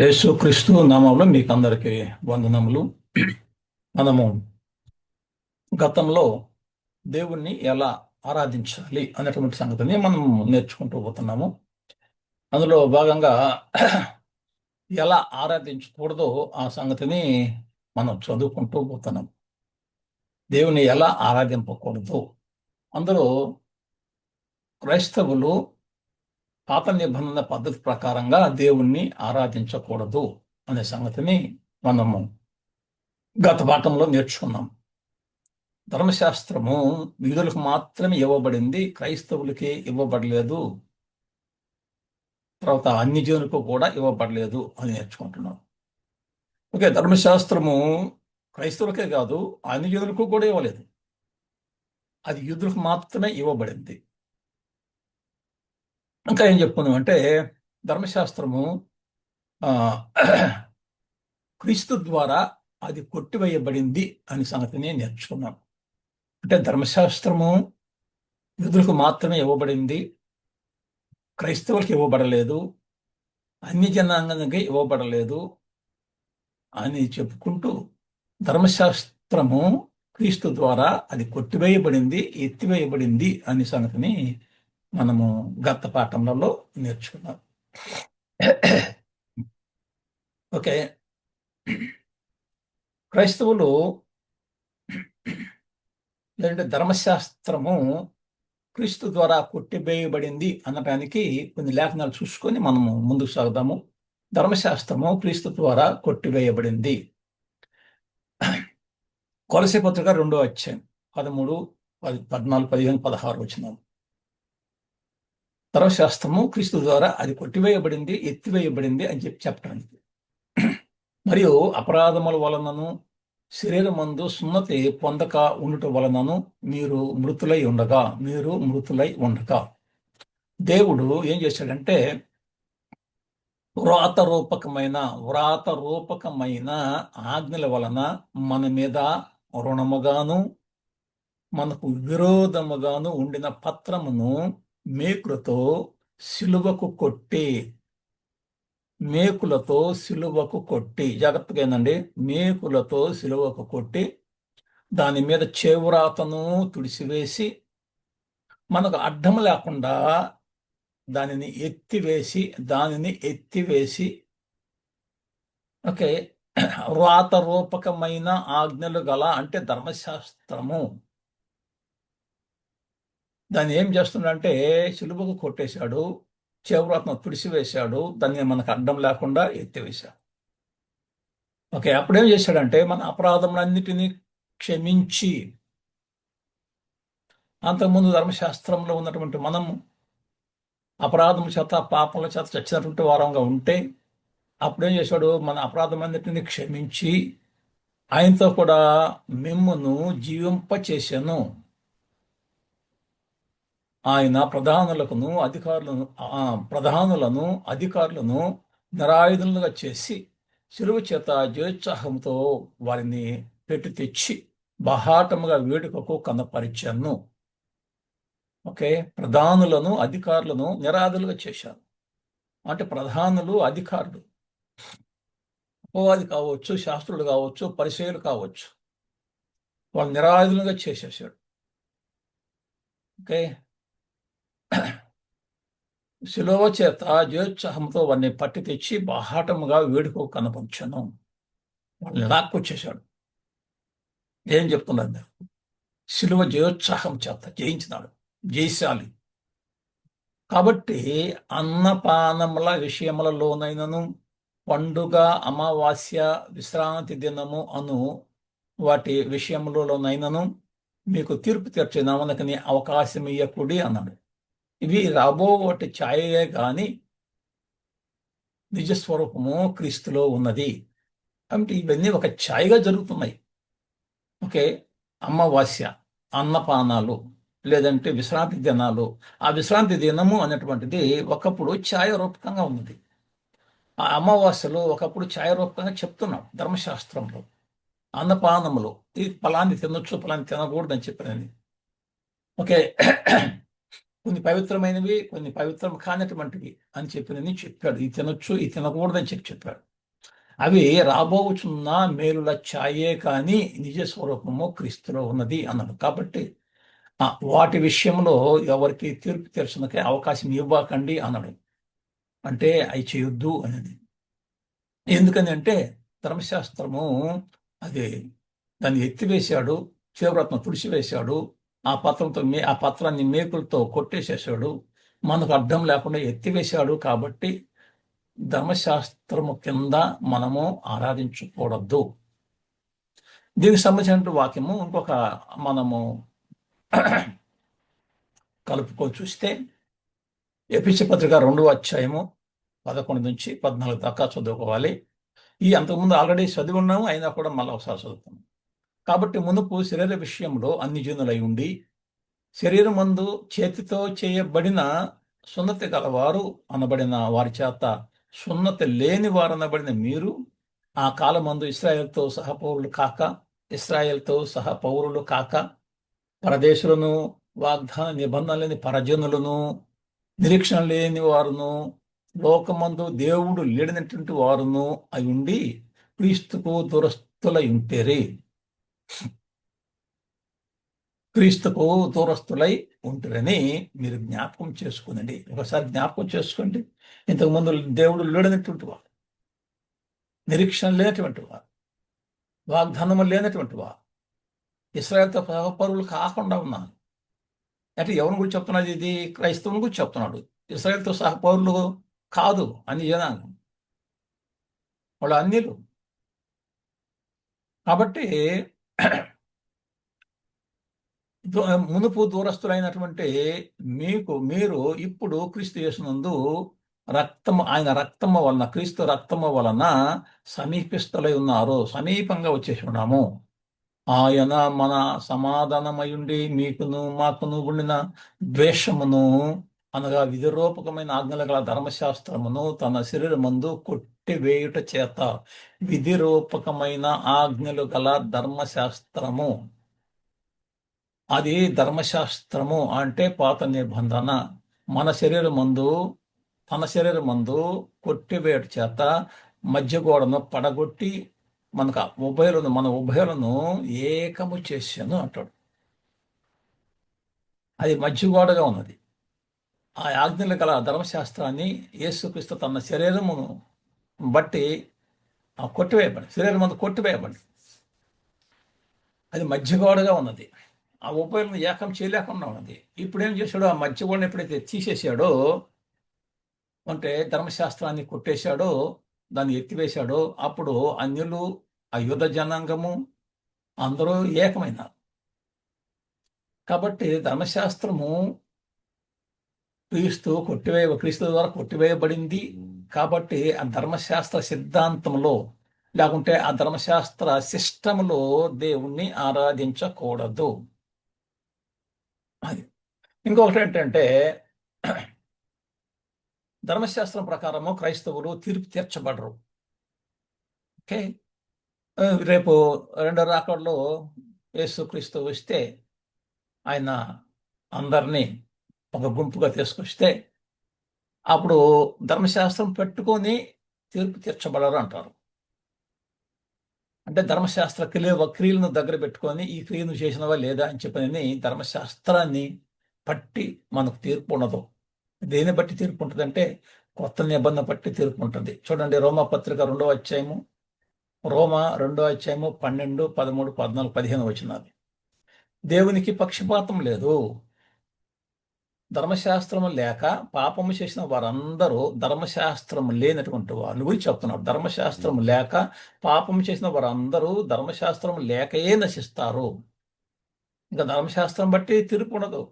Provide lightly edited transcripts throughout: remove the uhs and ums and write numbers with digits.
యేసుక్రీస్తు నామంలో మీకు అందరికీ వందనములు. మనము గతంలో దేవుణ్ణి ఎలా ఆరాధించాలి అనేటువంటి సంగతిని మనం నేర్చుకుంటూ పోతున్నాము. అందులో భాగంగా ఎలా ఆరాధించకూడదో ఆ సంగతిని మనం చదువుకుంటూ పోతున్నాం. దేవుని ఎలా ఆరాధింపకూడదు, అందులో క్రైస్తవులు పాత నిబంధన పద్ధతి ప్రకారంగా దేవుణ్ణి ఆరాధించకూడదు అనే సంగతిని మనము గత పాఠంలో నేర్చుకున్నాం. ధర్మశాస్త్రము యూదులకు మాత్రమే ఇవ్వబడింది, క్రైస్తవులకి ఇవ్వబడలేదు, తర్వాత అన్ని జనులకు కూడా ఇవ్వబడలేదు అని నేర్చుకుంటున్నాం. ఓకే, ధర్మశాస్త్రము క్రైస్తవులకే కాదు అన్ని జనులకు కూడా ఇవ్వలేదు, అది యూదులకు మాత్రమే ఇవ్వబడింది. ఇంకా ఏం చెప్పుకున్నాం అంటే ధర్మశాస్త్రము ఆ, క్రీస్తు ద్వారా అది కొట్టివేయబడింది అని సంగతిని నేర్చుకున్నాం. అంటే ధర్మశాస్త్రము యూదులకు మాత్రమే ఇవ్వబడింది, క్రైస్తవులకు ఇవ్వబడలేదు, అన్ని జనాంగానికి ఇవ్వబడలేదు అని చెప్పుకుంటూ ధర్మశాస్త్రము క్రీస్తు ద్వారా అది కొట్టివేయబడింది, ఎత్తివేయబడింది అనే సంగతిని మనము గత పాఠంలో నేర్చుకున్నాం. ఓకే, క్రైస్తవులు లేదంటే ధర్మశాస్త్రము క్రీస్తు ద్వారా కొట్టివేయబడింది అనడానికి కొన్ని లేఖనాలు చూసుకొని మనము ముందుకు సాగుదాము. ధర్మశాస్త్రము క్రీస్తు ద్వారా కొట్టివేయబడింది. కొలసీ పత్రిక 2వ అధ్యాయం 13, 14, 15, 16 వచనాలు. ధర్మశాస్త్రము క్రీస్తు ద్వారా అది కొట్టివేయబడింది, ఎత్తివేయబడింది అని చెప్పడానికి. మరియు అపరాధముల వలనను శరీరమందు సున్నతి పొందక ఉండుట వలనను మీరు మృతులై ఉండగా దేవుడు ఏం చేశాడంటే వ్రాతరూపకమైన ఆజ్ఞల వలన మన మీద రుణముగాను మనకు విరోధముగాను ఉండిన పత్రమును మేకులతో సిలువకు కొట్టి జాగ్రత్తగా ఏందండి, మేకులతో సిలువకు కొట్టి దాని మీద చేవ్రాతను తుడిసివేసి మనకు అడ్డం లేకుండా దానిని ఎత్తివేసి ఓకే, వ్రాత రూపకమైన ఆజ్ఞలు గల అంటే ధర్మశాస్త్రము దాన్ని ఏం చేస్తున్నాడంటే సిలువకు కొట్టేశాడు, చేవ్రాతను తుడిసివేశాడు, దాన్ని మనకు అడ్డం లేకుండా ఎత్తివేశాడు. ఓకే, అప్పుడేం చేశాడంటే మన అపరాధములన్నిటినీ క్షమించి, అంతకుముందు ధర్మశాస్త్రంలో ఉన్నటువంటి మనము అపరాధం చేత పాపముల చేత చచ్చినటువంటి వారంగా ఉంటే అప్పుడేం చేశాడు, మన అపరాధమన్నిటిని క్షమించి ఆయనతో కూడా మిమ్మును జీవింపచేశాను. ఆయన ప్రధానులను అధికారులను నిరాయుధులుగా చేసి శిలువ చేత జయోత్సాహంతో వారిని పెట్టి తెచ్చి బహాటముగా వేడుకకు కనపరిచాను. ఓకే, ప్రధానులను అధికారులను నిరాయుధులుగా చేశారు. అంటే ప్రధానులు, అధికారులు, అపవాది కావచ్చు, శాస్త్రులు కావచ్చు, పరిచయులు కావచ్చు, వాళ్ళు నిరాయుధులుగా చేసేసాడు. ఓకే, శిలువ చేత జయోత్సాహంతో వారిని పట్టి తెచ్చి బహాటముగా వేడుకకు కనపరిచాను. వాళ్ళని లాక్కొచ్చేశాడు. ఏం చెప్తున్నారు? శిలువ జయోత్సాహం చేత జయించినాడు, జయశాలి. కాబట్టి అన్నపానముల విషయములలోనైనను పండుగ, అమావాస్య, విశ్రాంతి దినము అను వాటి విషయములలోనైనను మీకు తీర్పు తీర్చే నమ్మకని అవకాశం ఇయ్యకూడి అన్నాడు. ఇవి రాబోటి ఛాయయే గాని నిజస్వరూపము క్రీస్తులో ఉన్నది. అంటే ఇవన్నీ ఒక ఛాయగా జరుగుతున్నాయి. ఓకే, అమావాస్య, అన్నపానాలు, లేదంటే విశ్రాంతి దినాలు. ఆ విశ్రాంతి దినము అనేటువంటిది ఒకప్పుడు ఛాయారూపకంగా ఉన్నది. ఆ అమావాస్యలో ఒకప్పుడు ఛాయారూపకంగా చెప్తున్నాం ధర్మశాస్త్రంలో. అన్నపానములు, ఈ ఫలాన్ని తినొచ్చు, ఫలాన్ని తినకూడదు అని చెప్పినది. ఓకే, కొన్ని పవిత్రమైనవి, కొన్ని పవిత్రం కానటువంటివి అని చెప్పినని చెప్పాడు. ఇది తినొచ్చు, ఇది తినకూడదని చెప్పాడు. అవి రాబోచున్న మేలుల ఛాయే కాని నిజ స్వరూపము క్రీస్తులో ఉన్నది అన్నాడు. కాబట్టి వాటి విషయంలో ఎవరికి తీర్పు తీర్చడానికి అవకాశం ఇవ్వకండి అన్నాడు. అంటే అవి చేయొద్దు అనేది. ఎందుకని అంటే ధర్మశాస్త్రము అది దాన్ని ఎత్తివేశాడు, చేవ్రత్నం తుడిచివేశాడు, ఆ పత్రాన్ని మేకులతో కొట్టేసేసాడు, మనకు అర్థం లేకుండా ఎత్తివేశాడు. కాబట్టి ధర్మశాస్త్రము కింద మనము ఆరాధించకూడదు. దీనికి సంబంధించిన వాక్యము ఇంకొక మనము కలుపుకొని చూస్తే ఎఫెసీ పత్రిక 2వ అధ్యాయము 11 నుంచి 14 దాకా చదువుకోవాలి. అంతకుముందు ఆల్రెడీ చదివి ఉన్నాము, అయినా కూడా మళ్ళీ ఒకసారి చదువుతాము. కాబట్టి మునుపు శరీర విషయంలో అన్ని జనులై ఉండి శరీరమందు చేతితో చేయబడిన సున్నతి గలవారు అనబడిన వారి చేత సున్నతి లేని వారు అనబడిన మీరు ఆ కాలమందు ఇశ్రాయేలుతో సహ పౌరులు కాక పరదేశులను, వాగ్దాన నిబంధన లేని పరజనులను, నిరీక్షణ లేని వారును, లోకమందు దేవుడు లేడినటువంటి వారును అయి ఉండి క్రీస్తుకు దూరస్తులై ఉంటేరి. క్రీస్తుకు దూరస్తులై ఉంటారని మీరు జ్ఞాపకం చేసుకునండి. ఒకసారి జ్ఞాపకం చేసుకోండి. ఇంతకుముందు దేవుడు లేడనటువంటి వారు, నిరీక్షణ లేనటువంటి వారు, వాగ్దానము లేనటువంటి వారు, ఇశ్రాయేలుతో సహపరులు కాకుండా ఉన్నారు. అంటే ఎవరి గురించి చెప్తున్నది? ఇది క్రైస్తవుని గురించి చెప్తున్నాడు. ఇశ్రాయేలుతో సహపరులు కాదు అని జనాంగం, వాళ్ళు అన్యులు. కాబట్టి మునుపు దూరస్తులైనటువంటి మీరు ఇప్పుడు క్రీస్తు యేసునందు ఆయన రక్తము వలన, క్రీస్తు రక్తము వలన సమీపిస్తులై ఉన్నారు, సమీపంగా వచ్చేసి ఉన్నాము. ఆయన మన సమాధానమయుండి మీకును మాకును ఉండిన ద్వేషమును అనగా విధిరూపకమైన ఆజ్ఞలు గల ధర్మశాస్త్రమును తన శరీరమందు కొట్టివేయుట చేత, విధిరూపకమైన ఆజ్ఞలు గల ధర్మశాస్త్రము, అది ధర్మశాస్త్రము అంటే పాత నిబంధన, తన శరీరమందు కొట్టివేయుట చేత మధ్య గోడను పడగొట్టి మన ఉభయలను ఏకము చేశాను అంటాడు. అది మధ్య గోడగా ఉన్నది. ఆ ఆజ్ఞలు గల ధర్మశాస్త్రాన్ని యేసుక్రీస్తు తన శరీరమును బట్టి శరీరం కొట్టివేయబడి అది మధ్య గోడగా ఉన్నది. ఆ ఉభయలను ఏకం చేయలేకుండా ఉన్నది. ఇప్పుడు ఏం చేశాడు? ఆ మధ్య గోడను ఎప్పుడైతే తీసేసాడో, అంటే ధర్మశాస్త్రాన్ని కొట్టేశాడో, దాన్ని ఎత్తివేశాడో, అప్పుడు అన్యులు, ఆ యూద జనాంగము అందరూ ఏకమైనారు. కాబట్టి ధర్మశాస్త్రము క్రీస్తు ద్వారా కొట్టివేయబడింది. కాబట్టి ఆ ధర్మశాస్త్ర సిద్ధాంతంలో, లేకుంటే ఆ ధర్మశాస్త్ర సిస్టంలో దేవుణ్ణి ఆరాధించకూడదు. అది ఇంకొకటి ఏంటంటే, ధర్మశాస్త్రం ప్రకారము క్రైస్తవులు తీర్పు తీర్చబడరు. ఓకే, రేపు రెండో రాకడలో యేసుక్రీస్తు వస్తే ఆయన అందరినీ ఒక గుంపుగా తీసుకొస్తే అప్పుడు ధర్మశాస్త్రం పెట్టుకొని తీర్పు తీర్చబడరు అంటారు. అంటే ధర్మశాస్త్ర క్రియలను దగ్గర పెట్టుకొని ఈ క్రియను చేసినవా లేదా అని చెప్పని ధర్మశాస్త్రాన్ని పట్టి మనకు తీర్పు ఉండదు. దేని బట్టి తీర్పు ఉంటుందంటే కొత్త నిబంధన బట్టి తీర్పు ఉంటుంది. చూడండి, రోమా పత్రిక 2వ అధ్యాయము, రోమా 2వ అధ్యాయము 12, 13, 14, 15 వచనాలు. దేవునికి పక్షపాతం లేదు. ధర్మశాస్త్రము లేక పాపము చేసిన వారందరూ ధర్మశాస్త్రము లేనటువంటి వారిని గురించి చెప్తున్నారు. ధర్మశాస్త్రము లేక పాపము చేసిన వారందరూ ధర్మశాస్త్రము లేకయే నశిస్తారు. ఇంకా ధర్మశాస్త్రం బట్టి తీర్పు ఉండదు.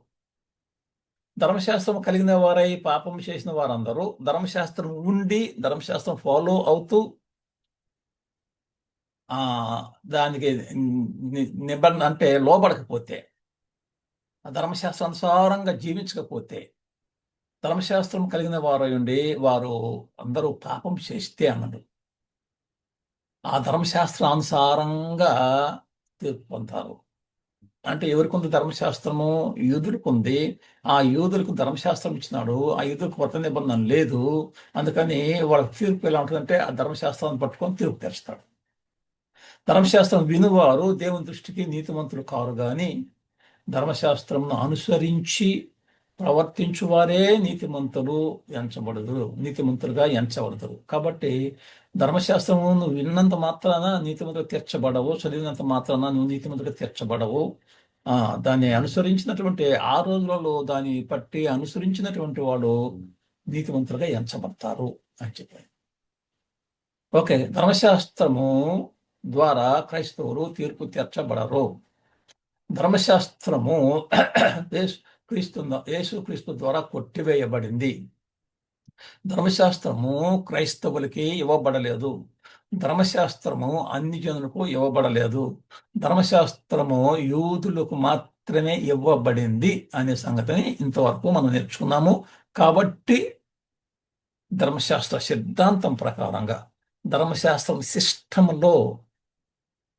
ధర్మశాస్త్రం కలిగిన వారై పాపం చేసిన వారందరూ ధర్మశాస్త్రం ఉండి ధర్మశాస్త్రం ఫాలో అవుతూ దానికి నిబంధన అంటే లోబడకపోతే, ధర్మశాస్త్రానుసారంగా జీవించకపోతే, ధర్మశాస్త్రం కలిగిన వారు వారు అందరూ పాపం చేస్తే అన్నాడు, ఆ ధర్మశాస్త్రానుసారంగా తీర్పు పొందుతారు. అంటే ఎవరికి ఉంది ధర్మశాస్త్రము? యూదులకు ఉంది. ఆ యూదులకు ధర్మశాస్త్రం ఇచ్చినాడు. ఆ యూదులకు కొత్త నిబంధన లేదు. అందుకని వాళ్ళ తీర్పు ఎలా ఉంటుందంటే ఆ ధర్మశాస్త్రాన్ని పట్టుకొని తీర్పు తెరుస్తాడు. ధర్మశాస్త్రం వినువారు దేవుని దృష్టికి నీతిమంతులు కారు గాని ధర్మశాస్త్రంను అనుసరించి ప్రవర్తించువారే నీతిమంతులుగా ఎంచబడదురు. కాబట్టి ధర్మశాస్త్రము నువ్వు విన్నంత మాత్రాన నీతిమంతులు తీర్చబడవు, చదివినంత మాత్రాన నువ్వు నీతిమంతులు తీర్చబడవు. దాన్ని అనుసరించినటువంటి ఆ రోజులలో దాన్ని పట్టి అనుసరించినటువంటి వాడు నీతిమంతులుగా ఎంచబడతారు అని చెప్పారు. ఓకే, ధర్మశాస్త్రము ద్వారా క్రైస్తవులు తీర్పు తీర్చబడరు. ధర్మశాస్త్రము యేసుక్రీస్తు ద్వారా కొట్టివేయబడింది. ధర్మశాస్త్రము క్రైస్తవులకి ఇవ్వబడలేదు. ధర్మశాస్త్రము అన్ని జనులకు ఇవ్వబడలేదు. ధర్మశాస్త్రము యూదులకు మాత్రమే ఇవ్వబడింది అనే సంగతిని ఇంతవరకు మనం నేర్చుకున్నాము. కాబట్టి ధర్మశాస్త్ర సిద్ధాంతం ప్రకారంగా ధర్మశాస్త్రం సిస్టంలో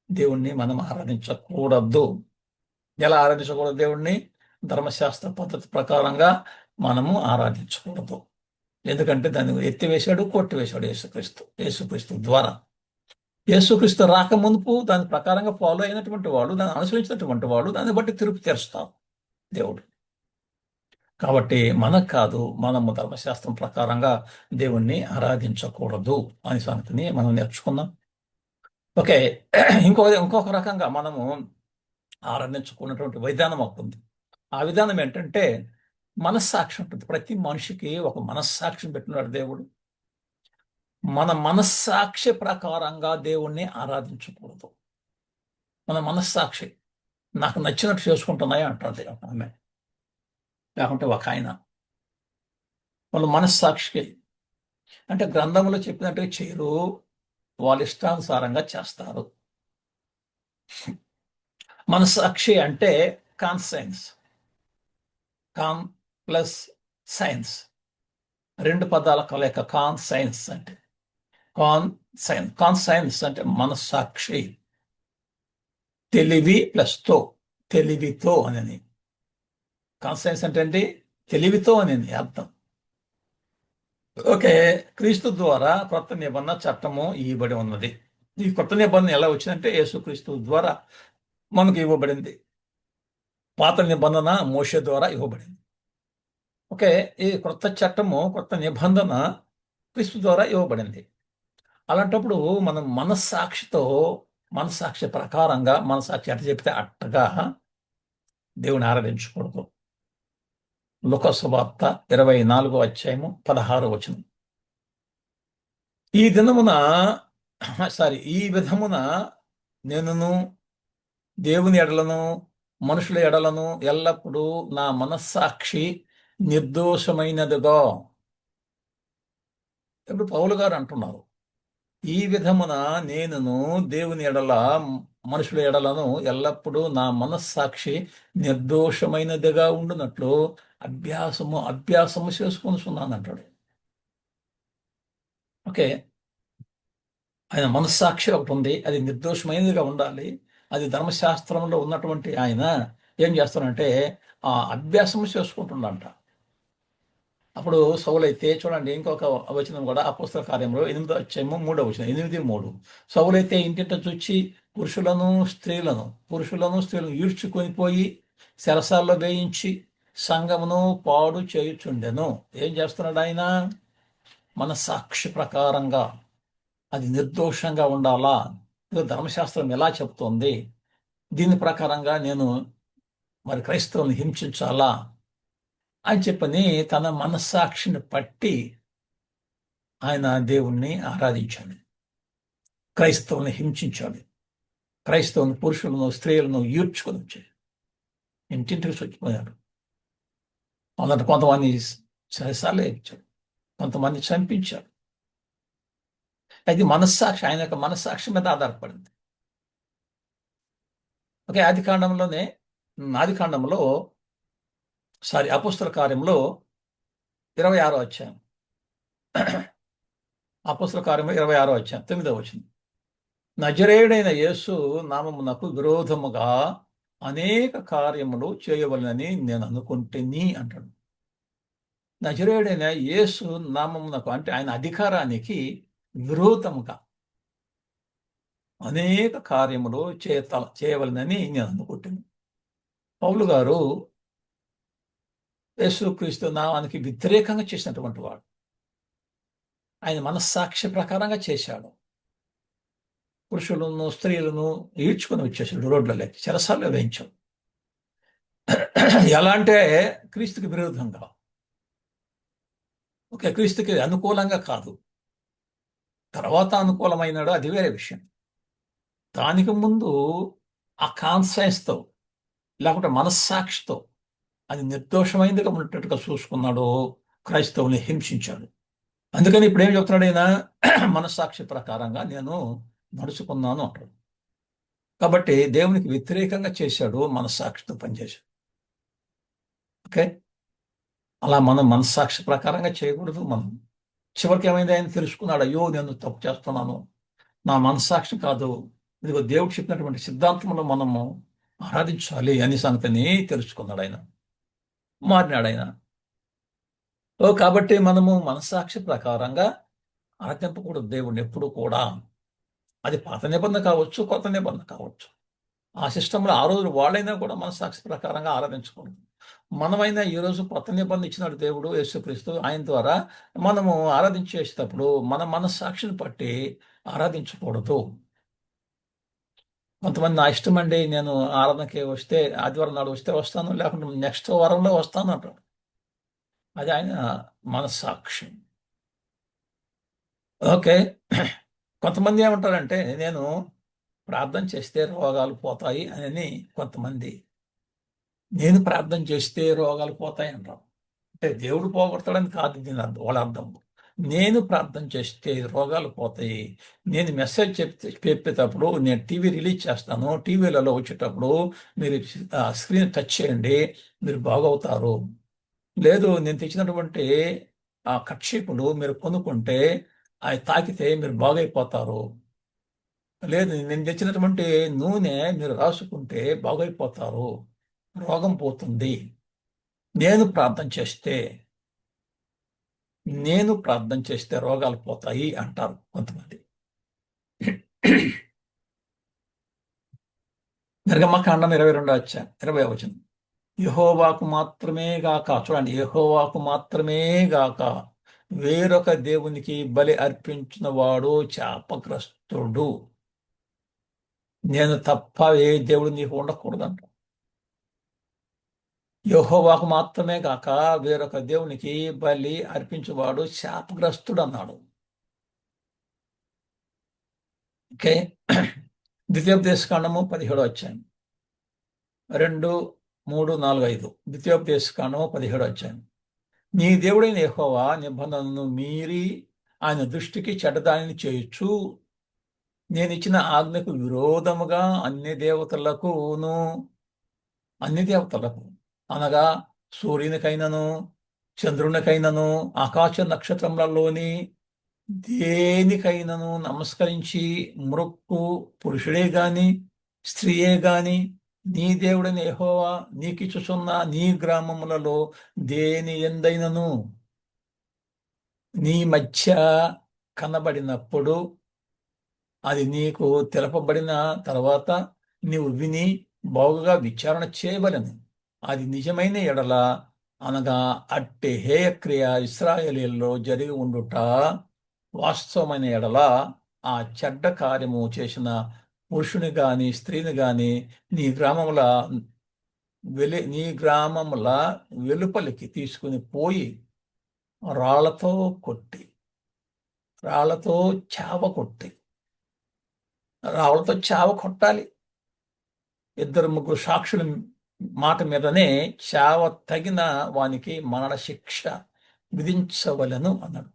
దేవుణ్ణి మనం ఆరాధించకూడదు. ఎలా ఆరాధించకూడదు? దేవుణ్ణి ధర్మశాస్త్ర పద్ధతి ప్రకారంగా మనము ఆరాధించకూడదు. ఎందుకంటే దాన్ని ఎత్తివేశాడు, కొట్టివేశాడు యేసుక్రీస్తు ద్వారా. యేసుక్రీస్తు రాకమునుపు దాని ప్రకారంగా ఫాలో అయినటువంటి వాడు, దాన్ని అనుసరించినటువంటి వాడు దాన్ని బట్టి తీర్పు తీరుస్తాడు దేవుడు. కాబట్టి మనకు కాదు, మనము ధర్మశాస్త్రం ప్రకారంగా దేవుణ్ణి ఆరాధించకూడదు అనే సంగతిని మనం నేర్చుకున్నాం. ఓకే, ఇంకొక రకంగా మనము ఆరాధించుకున్నటువంటి విధానం అవుతుంది. ఆ విధానం ఏంటంటే మనస్సాక్షి ఉంటుంది. ప్రతి మనిషికి ఒక మనస్సాక్షిని పెట్టినాడు దేవుడు. మన మనస్సాక్షి ప్రకారంగా దేవుణ్ణి ఆరాధించకూడదు. మన మనస్సాక్షి నాకు నచ్చినట్టు చేసుకుంటున్నాయా అంటారు ఆమె, లేకుంటే ఒక ఆయన. వాళ్ళు మనస్సాక్షికి అంటే గ్రంథంలో చెప్పినట్టుగా చేయరు, వాళ్ళ ఇష్టానుసారంగా చేస్తారు. మనస్సాక్షి అంటే కాన్సైన్స్, కాన్ ప్లస్ సైన్స్, రెండు పదాల కలయిక కాన్సైన్స్ అంటే. కాన్సైన్స్ అంటే మనస్సాక్షి, తెలివి ప్లస్ తో, తెలివితో అని. కాన్సైన్స్ అంటే ఏంటి? తెలివితో అని అర్థం. ఓకే, క్రీస్తు ద్వారా కొత్త నిబంధన చట్టము ఇవ్వబడి ఉన్నది. ఈ కొత్త నిబంధన ఎలా వచ్చిందంటే యేసుక్రీస్తు ద్వారా మనకు ఇవ్వబడింది. పాత నిబంధన మోషే ద్వారా ఇవ్వబడింది. ఓకే, ఈ కొత్త చట్టము, కొత్త నిబంధన క్రీస్తు ద్వారా ఇవ్వబడింది. అలాంటప్పుడు మనం మనస్సాక్షి ప్రకారంగా, మనస్సాక్షి అట్ట చెప్తే అట్టగా దేవుని ఆరాధించకూడదు. లూకా సువార్త 24వ అధ్యాయము 16వ వచనం. ఈ విధమున నేనును దేవుని ఎడలను మనుషుల ఎడలను ఎల్లప్పుడూ నా మనస్సాక్షి నిర్దోషమైనదిగా. ఇప్పుడు పౌలు గారు అంటున్నారు, ఈ విధమున నేనును దేవుని ఎడల మనుషుల ఎడలను ఎల్లప్పుడూ నా మనస్సాక్షి నిర్దోషమైనదిగా ఉండునట్లు అభ్యాసము చేసుకొనుచున్నాను అంటాడు. ఓకే, ఆయన మనస్సాక్షి ఒకటి ఉంది, అది నిర్దోషమైనదిగా ఉండాలి. అది ధర్మశాస్త్రంలో ఉన్నటువంటి ఆయన ఏం చేస్తానంటే ఆ అభ్యాసము చేసుకుంటుండంట. అప్పుడు సౌలైతే చూడండి, ఇంకొక వచనం కూడా అపోస్తల కార్యంలో 8వ అధ్యాయము 3వ వచనం, 8:3. సౌలైతే ఇంటింట చూచి పురుషులను స్త్రీలను ఈడ్చుకొని పోయి చెరసాల్లో వేయించి సంఘమును పాడు చేయుచుండెను. ఏం చేస్తున్నాడు ఆయన? మన సాక్షి ప్రకారంగా అది నిర్దోషంగా ఉండాలా, ధర్మశాస్త్రం ఎలా చెప్తోంది, దీని ప్రకారంగా నేను మరి క్రైస్తవుని హింసించాలా అని చెప్పని తన మనస్సాక్షిని పట్టి ఆయన దేవుణ్ణి ఆరాధించాడు. క్రైస్తవుని హింసించాడు. క్రైస్తవుని పురుషులను స్త్రీలను ఈడ్చుకొని వచ్చాడు. ఇంటింటికి చచ్చిపోయాడు. కొంతమంది సరసాలే ఇచ్చాడు, కొంతమంది చంపించాడు. అది మనస్సాక్షి, ఆయన యొక్క మనస్సాక్షి మీద ఆధారపడింది. ఓకే, అపోస్తల కార్యంలో 26వ అధ్యాయం, అపోస్తల కార్యంలో 26వ అధ్యాయం 9వ వచనం. నజరేయుడైన యేసు నామమునకు విరోధముగా అనేక కార్యములు చేయవలనని నేను అనుకుంటుని అంటాడు. నజరేయుడైన యేసు నామమునకు అంటే ఆయన అధికారానికి విరోధముగా అనేక కార్యములు చేయవలనని నేను అనుకుంటున్నాను. పౌలు గారు యేసుక్రీస్తు నామానికి వ్యతిరేకంగా చేసినటువంటి వాడు. ఆయన మనస్సాక్షి ప్రకారంగా చేశాడు. పురుషులను స్త్రీలను ఈడ్చుకొని వచ్చేసాడు, రోడ్లలోకి చెరసాల్లో వేయించాడు. ఎలా అంటే క్రీస్తుకి విరోధంగా, క్రీస్తుకి అనుకూలంగా కాదు. తర్వాత అనుకూలమైనాడు, అది వేరే విషయం. దానికి ముందు ఆ కాన్సైన్స్తో లేకుంటే మనస్సాక్షితో అది నిర్దోషమైందిగా ఉన్నట్టుగా చూసుకున్నాడు, క్రైస్తవుని హింసించాడు. అందుకని ఇప్పుడు ఏం చెప్తున్నాడు ఆయన? మనస్సాక్షి ప్రకారంగా నేను నడుచుకున్నాను అంటాడు. కాబట్టి దేవునికి వ్యతిరేకంగా చేశాడు, మనస్సాక్షితో పనిచేశాడు. ఓకే, అలా మనం మనస్సాక్షి ప్రకారంగా చేయకూడదు. మనం చివరికి ఏమైంది? ఆయన తెలుసుకున్నాడు, అయ్యో నేను తప్పు చేస్తున్నాను, నా మనస్సాక్షి కాదు, ఇదిగో దేవుడు చెప్పినటువంటి సిద్ధాంతంలో మనము ఆరాధించాలి అనే సంగతిని తెలుసుకున్నాడు ఆయన, మారినాడు ఆయన. కాబట్టి మనము మనస్సాక్షి ప్రకారంగా ఆరాధింపకూడదు దేవుడిని ఎప్పుడు కూడా. అది పాత నిబంధన కావచ్చు, కొత్త నిబంధన కావచ్చు. ఆ సిస్టంలో ఆ రోజు వాళ్ళైనా కూడా మనస్సాక్షి ప్రకారంగా ఆరాధించకూడదు. మనమైనా ఈరోజు కొత్త నిబంధన ఇచ్చినాడు దేవుడు యేసుక్రీస్తు, ఆయన ద్వారా మనము ఆరాధించేటప్పుడు మన మనస్సాక్షిని బట్టి ఆరాధించకూడదు. కొంతమంది నా ఇష్టం అండి, నేను ఆరాధనకి వస్తే ఆదివారం నాడు వస్తే వస్తాను, లేకుంటే నెక్స్ట్ వారంలో వస్తాను అంటాడు. అది ఆయన మనస్సాక్షి. ఓకే, కొంతమంది ఏమంటారంటే నేను ప్రార్థన చేస్తే రోగాలు పోతాయి అని కొంతమంది. నేను ప్రార్థన చేస్తే రోగాలు పోతాయి అంటారు. అంటే దేవుడు పోగొడతాడని కాదు దీని అర్థం, వాళ్ళ అర్థం. నేను ప్రార్థన చేస్తే రోగాలు పోతాయి, నేను మెసేజ్ చెప్పేటప్పుడు నేను టీవీ రిలీజ్ చేస్తాను, టీవీలలో వచ్చేటప్పుడు మీరు స్క్రీన్ టచ్ చేయండి, మీరు బాగవుతారు. లేదు, నేను తెచ్చినటువంటి ఆ కక్షిపులు మీరు కొనుక్కుంటే అవి తాకితే మీరు బాగైపోతారు. లేదు, నేను తెచ్చినటువంటి నూనె మీరు రాసుకుంటే బాగైపోతారు, రోగం పోతుంది. నేను ప్రార్థన చేస్తే రోగాలు పోతాయి అంటారు కొంతమంది. నిర్గమకాండం 22 యెహోవాకు మాత్రమే గాక, చూడండి, యెహోవాకు మాత్రమే గాక వేరొక దేవునికి బలి అర్పించిన వాడు శాపగ్రస్తుడు. నేను తప్ప ఏ దేవుడు నీకు ఉండకూడదంట. యెహోవాకు మాత్రమే గాక వేరొక దేవునికి బలి అర్పించేవాడు శాపగ్రస్తుడు అన్నాడు. ఓకే, ద్వితీయోపదేశకాండము 17 2, 3, 4, 5. ద్వితీయోపదేశకాండము 17 నీ దేవుడైన యెహోవా నిబంధనను మీరి ఆయన దృష్టికి చెడ్డదానిని చేయొచ్చు, నేనిచ్చిన ఆజ్ఞకు విరోధముగా అన్ని దేవతలకు అనగా సూర్యునికైనను చంద్రునికైనను ఆకాశ నక్షత్రములలోని దేనికైనను నమస్కరించి మొక్కు పురుషుడే గాని స్త్రీయే గాని నీ దేవుడైన యెహోవా నీకిచ్చుచున్న నీ గ్రామములలో దేని ఎందైనను నీ మధ్య కనబడినప్పుడు అది నీకు తెలపబడిన తర్వాత నీవు విని బాగుగా విచారణ చేయవలెను. అది నిజమైన ఎడల అనగా అట్టి హేయక్రియ ఇశ్రాయేలీయుల్లో జరిగి ఉండుట వాస్తవమైన ఎడల ఆ చెడ్డ కార్యము చేసిన పురుషుని గాని స్త్రీని గాని నీ గ్రామముల వెలుపలికి తీసుకుని పోయి రాళ్లతో చావ కొట్టాలి. 2-3 సాక్షుల మాట మీదనే చావ తగిన వానికి మరణ శిక్ష విధించవలను అన్నాడు.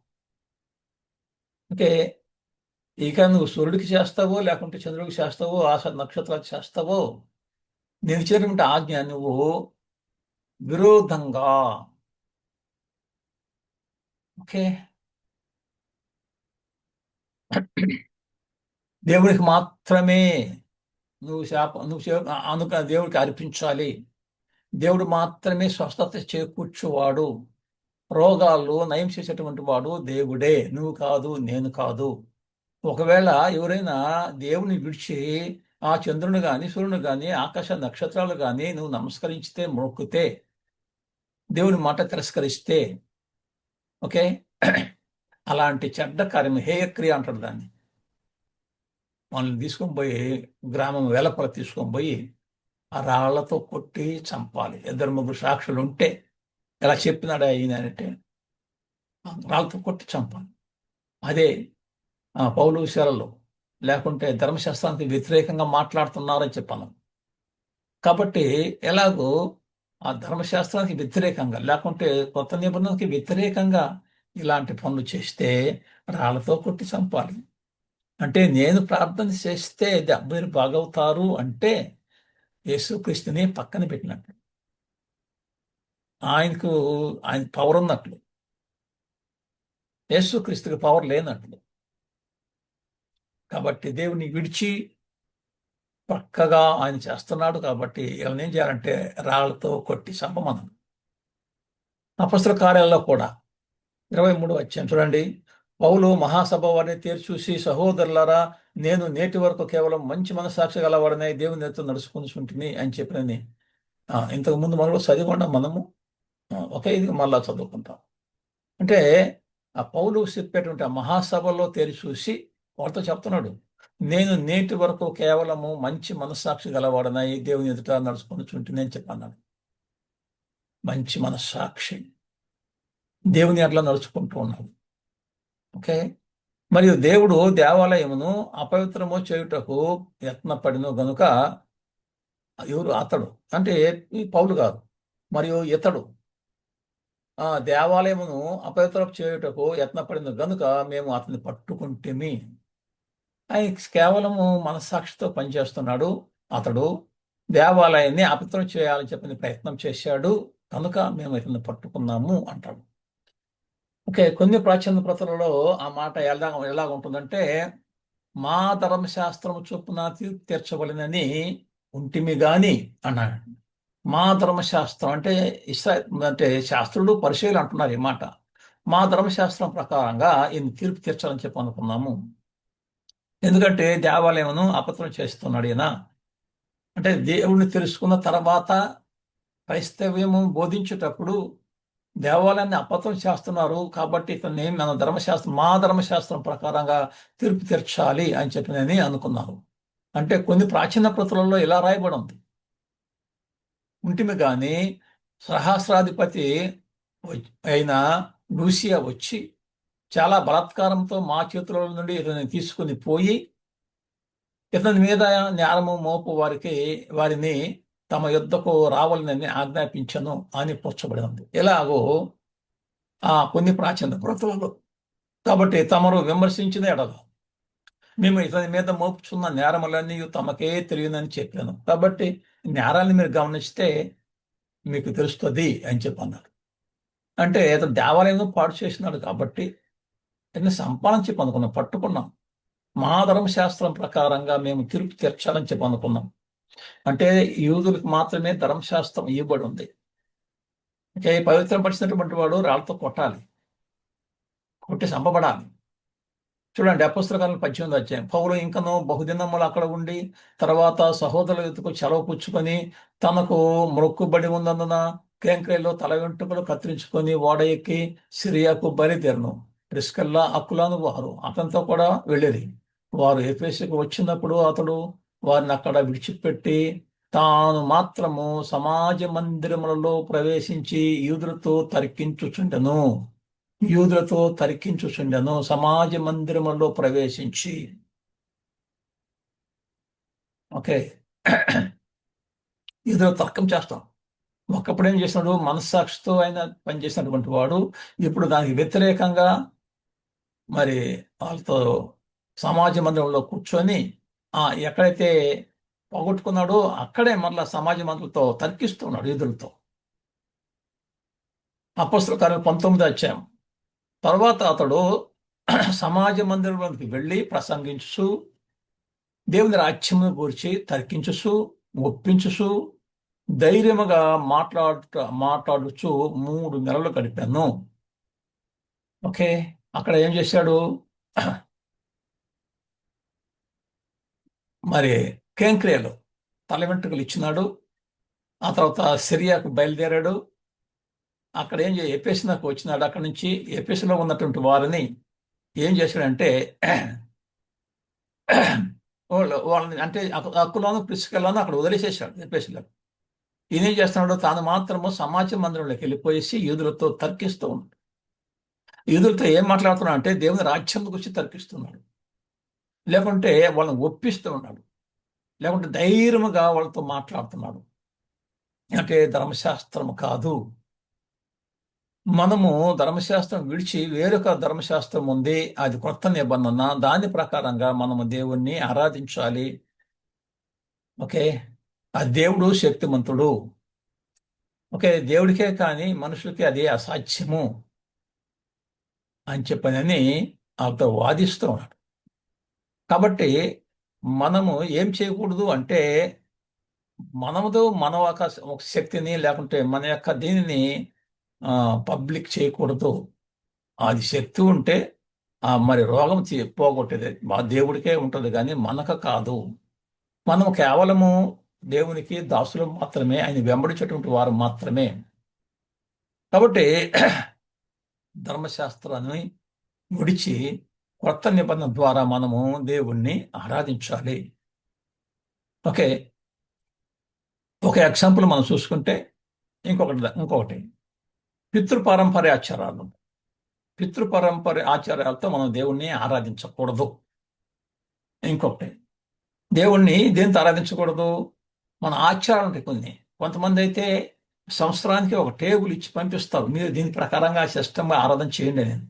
అంటే ఇక నువ్వు సూర్యుడికి చేస్తావో లేకుంటే చంద్రుడికి చేస్తావో ఆశ నక్షత్రాలకు చేస్తావో, నేను ఇచ్చినటువంటి ఆజ్ఞ నువ్వు విరోధంగా ఓకే దేవుడికి మాత్రమే అనుక దేవుడికి అర్పించాలి. దేవుడు మాత్రమే స్వస్థత చేకూర్చువాడు. రోగాలు నయం చేసేటువంటి వాడు దేవుడే, నువ్వు కాదు, నేను కాదు. ఒకవేళ ఎవరైనా దేవుని విడిచి ఆ చంద్రుని గాని సూర్యుని గాని ఆకాశ నక్షత్రాలు గాని నువ్వు నమస్కరించితే, మొక్కితే, దేవుని మాట తిరస్కరిస్తే, ఓకే, అలాంటి చెడ్డ కార్యం, హేయక్రియ అంటారు దాన్ని. వాళ్ళని తీసుకొని పోయి గ్రామం వెలపల తీసుకొని పోయి ఆ రాళ్లతో కొట్టి చంపాలి. 2-3 సాక్షులు ఉంటే, ఎలా చెప్పినాడు ఆయన అంటే రాళ్ళతో కొట్టి చంపాలి. అదే పౌలు శీలలు లేకుంటే ధర్మశాస్త్రానికి వ్యతిరేకంగా మాట్లాడుతున్నారని చెప్పాను. కాబట్టి ఎలాగో ఆ ధర్మశాస్త్రానికి వ్యతిరేకంగా లేకుంటే కొత్త నిబంధనకి వ్యతిరేకంగా ఇలాంటి పనులు చేస్తే రాళ్లతో కొట్టి చంపాలి. అంటే నేను ప్రార్థన చేస్తే మీరు బాగవుతారు అంటే యేసుక్రీస్తుని పక్కన పెట్టినట్లు, ఆయన పవర్ ఉన్నట్లు, యేసుక్రీస్తుకి పవర్ లేనట్లు. కాబట్టి దేవుని విడిచి పక్కగా ఆయన చేస్తున్నాడు. కాబట్టి వీళ్ళని ఏం చేయాలంటే రాళ్లతో కొట్టి చంపమన్నాడు. అపొస్తలుల కార్యాల్లో కూడా 23వ అధ్యాయం చూడండి. పౌలు మహాసభ వారిని తీర్చూసి, సహోదరులారా, నేను నేటి వరకు కేవలం మంచి మనస్సాక్షి గలవాడనే దేవుని ఎత్తు నడుచుకుంటుంటిని అని చెప్పినని ఇంతకు ముందు మనలో చదివకుండా మనము ఒకే ఇది మళ్ళా చదువుకుంటాం. అంటే ఆ పౌలు చెప్పేటువంటి ఆ మహాసభలో చూసి వాళ్ళతో చెప్తున్నాడు, నేను నేటి వరకు కేవలము మంచి మనస్సాక్షి గలవాడనై దేవుని ఎదుట నడుచుకుని చుంటుంది అని చెప్పన్నాడు. మంచి మనస్సాక్షి దేవుని అట్లా నడుచుకుంటూ ఉన్నాడు. ఓకే, మరియు దేవుడు దేవాలయమును అపవిత్రము చేయుటకు యత్నపడిను గనుక, ఎవరు అతడు అంటే ఈ పౌలు గారు, మరియు ఇతడు దేవాలయమును అపవిత్రం చేయుటకు యత్నపడిన గనుక మేము అతన్ని పట్టుకుంటేమి. ఆయన కేవలము మనస్సాక్షితో పనిచేస్తున్నాడు. అతడు దేవాలయాన్ని అపవిత్రం చేయాలని చెప్పిన ప్రయత్నం చేశాడు కనుక మేము ఇతన్ని పట్టుకున్నాము అంటాడు. ఓకే, కొన్ని ప్రాచీన ప్రతులలో ఆ మాట ఎలాగ ఉంటుందంటే, మా ధర్మశాస్త్రము చొప్పున తీర్పు తీర్చవలెనని ఉంటిమి గాని అన్నాడు. మా ధర్మశాస్త్రం అంటే అంటే శాస్త్రులు పరిశీలి అంటున్నారు ఈ మాట. మా ధర్మశాస్త్రం ప్రకారంగా ఈయన తీర్పు తీర్చాలని చెప్పి అనుకున్నాము. ఎందుకంటే దేవాలయమును అపవిత్రం చేస్తున్నాడు ఈయన. అంటే దేవుణ్ణి తెలుసుకున్న తర్వాత క్రైస్తవ్యము బోధించేటప్పుడు దేవాలయాన్ని అపవిత్రం చేస్తున్నారు కాబట్టి ఇతన్ని మా ధర్మశాస్త్రం ప్రకారంగా తీర్పు తీర్చాలి అని చెప్పి నేను అనుకున్నాను. అంటే కొన్ని ప్రాచీన ప్రతులలో ఇలా రాయబడి ఉంది. ఉంటిమి కానీ సహస్రాధిపతి అయిన లూసియా వచ్చి చాలా బలాత్కారంతో మా చేతుల నుండి ఇతన్ని తీసుకుని పోయి ఇతని మీద నేరము మోపు వారిని తమ యుద్ధకు రావాలని ఆజ్ఞాపించను అని కూర్చోబడి ఉంది. ఎలాగో కొన్ని ప్రాచీన ప్రతులలో. కాబట్టి తమరు విమర్శించిన ఎడల మేము ఇతని మీద మోపుచున్న నేరములన్నీ తమకే తెలియదని చెప్పాను. కాబట్టి నేరాన్ని మీరు గమనిస్తే మీకు తెలుస్తుంది అని చెప్పన్నారు. అంటే ఇతను దేవాలయం పాడు చేసినాడు కాబట్టి ఇతన్ని సంపాలని చెప్పి అనుకున్నాం, పట్టుకున్నాం. మా ధర్మశాస్త్రం ప్రకారంగా మేము తీర్పు తీర్చాలని చెప్పి అనుకున్నాం. అంటే యూదులకు మాత్రమే ధర్మశాస్త్రం ఇవ్వబడి ఉంది. పవిత్రపరిచినటువంటి వాడు రాళ్ళతో కొట్టాలి, కొట్టి చంపబడాలి. చూడండి, అపొస్తలుల కార్యాలు 18వ అధ్యాయం. పౌలు ఇంకనూ బహుదినములు అక్కడ ఉండి తర్వాత సహోదరుల ఎదుకు సెలవు పుచ్చుకొని తనకు మొక్కుబడి ఉన్నందున కేంక్రేలో తల వెంట్రుకలు కత్తిరించుకొని ఓడ ఎక్కి సిరియాకు బయలుదేరను. ప్రిస్కల్లా అకులాను వారు అతనితో కూడా వెళ్ళిరి. వారు ఎఫెసుకు వచ్చినప్పుడు అతడు వారిని అక్కడ విడిచిపెట్టి తాను మాత్రము సమాజ మందిరములలో ప్రవేశించి యూదులతో తర్కించుచుండెను. సమాజ మందిరములలో ప్రవేశించి, ఓకే, యూదులు తర్కం చేస్తాం. ఒకప్పుడు ఏం చేసినాడు? మనస్సాక్షితో ఆయన పనిచేసినటువంటి వాడు ఇప్పుడు దానికి వ్యతిరేకంగా మరి వాళ్ళతో సమాజ మందిరంలో కూర్చొని ఎక్కడైతే పోగొట్టుకున్నాడో అక్కడే మరలా సమాజ మందిరంతో తర్కిస్తున్నాడు యూదులతో. అపొస్తలుల కార్యాలు 19వ అధ్యాయం. తర్వాత అతడు సమాజ మందిరంలోకి వెళ్ళి ప్రసంగించు దేవుని రాజ్యమును గురించి తర్కించుచు, ఒప్పించుచు, ధైర్యముగా మాట్లాడుచు 3 నెలలు గడిపాను. ఓకే, అక్కడ ఏం చేశాడు? మరి కేంక్రియలు తల వెంట్రుకలు ఇచ్చినాడు. ఆ తర్వాత సిరియాకు బయలుదేరాడు. అక్కడ ఏం ఎఫెసునకు వచ్చినాడు. అక్కడి నుంచి ఎఫెసులో ఉన్నటువంటి వారిని ఏం చేశాడంటే వాళ్ళని అంటే అక్కులోను ప్రిస్కలోను అక్కడ వదిలేసేసాడు ఎఫెసులో. ఈయన ఏం చేస్తున్నాడు? తాను మాత్రము సమాజ మందిరంలోకి వెళ్ళిపోయేసి యూదులతో తర్కిస్తూ ఉన్నాడు. యూదులతో ఏం మాట్లాడుతున్నాడు అంటే దేవుని రాజ్యం గురించి తర్కిస్తున్నాడు, లేకుంటే వాళ్ళని ఒప్పిస్తూ ఉన్నాడు, లేకుంటే ధైర్యముగా వాళ్ళతో మాట్లాడుతున్నాడు. అంటే ధర్మశాస్త్రం కాదు, మనము ధర్మశాస్త్రం విడిచి వేరొక ధర్మశాస్త్రం ఉంది, అది కొత్త నిబంధన, దాని ప్రకారంగా మనము దేవుణ్ణి ఆరాధించాలి. ఓకే, ఆ దేవుడు శక్తిమంతుడు. ఓకే, దేవుడికే కానీ మనుషులకి అది అసాధ్యము అని చెప్పని ఆతో వాదిస్తూ ఉన్నాడు. కాబట్టి మనము ఏం చేయకూడదు అంటే మనముతో మన ఒక శక్తిని లేకుంటే మన యొక్క దీనిని పబ్లిక్ చేయకూడదు. అది శక్తి ఉంటే మరి రోగం పోగొట్టేది మా దేవుడికే ఉంటుంది, కానీ మనకు కాదు. మనము కేవలము దేవునికి దాసులు మాత్రమే, ఆయన వెంబడించేటువంటి వారు మాత్రమే. కాబట్టి ధర్మశాస్త్రాన్ని విడిచి కొత్త నిబంధన ద్వారా మనము దేవుణ్ణి ఆరాధించాలి. ఓకే, ఒక ఎగ్జాంపుల్ మనం చూసుకుంటే ఇంకొకటి పితృపారంపర్య ఆచారాలు. పితృపరంపర ఆచారాలతో మనం దేవుణ్ణి ఆరాధించకూడదు. ఇంకొకటి, దేవుణ్ణి దేంతో ఆరాధించకూడదు? మన ఆచారాలు ఉంటాయి కొంతమంది అయితే సంవత్సరానికి ఒక టేబుల్ ఇచ్చి పంపిస్తారు, మీరు దీని ప్రకారంగా సిస్టమ్గా ఆరాధన చేయండి అని.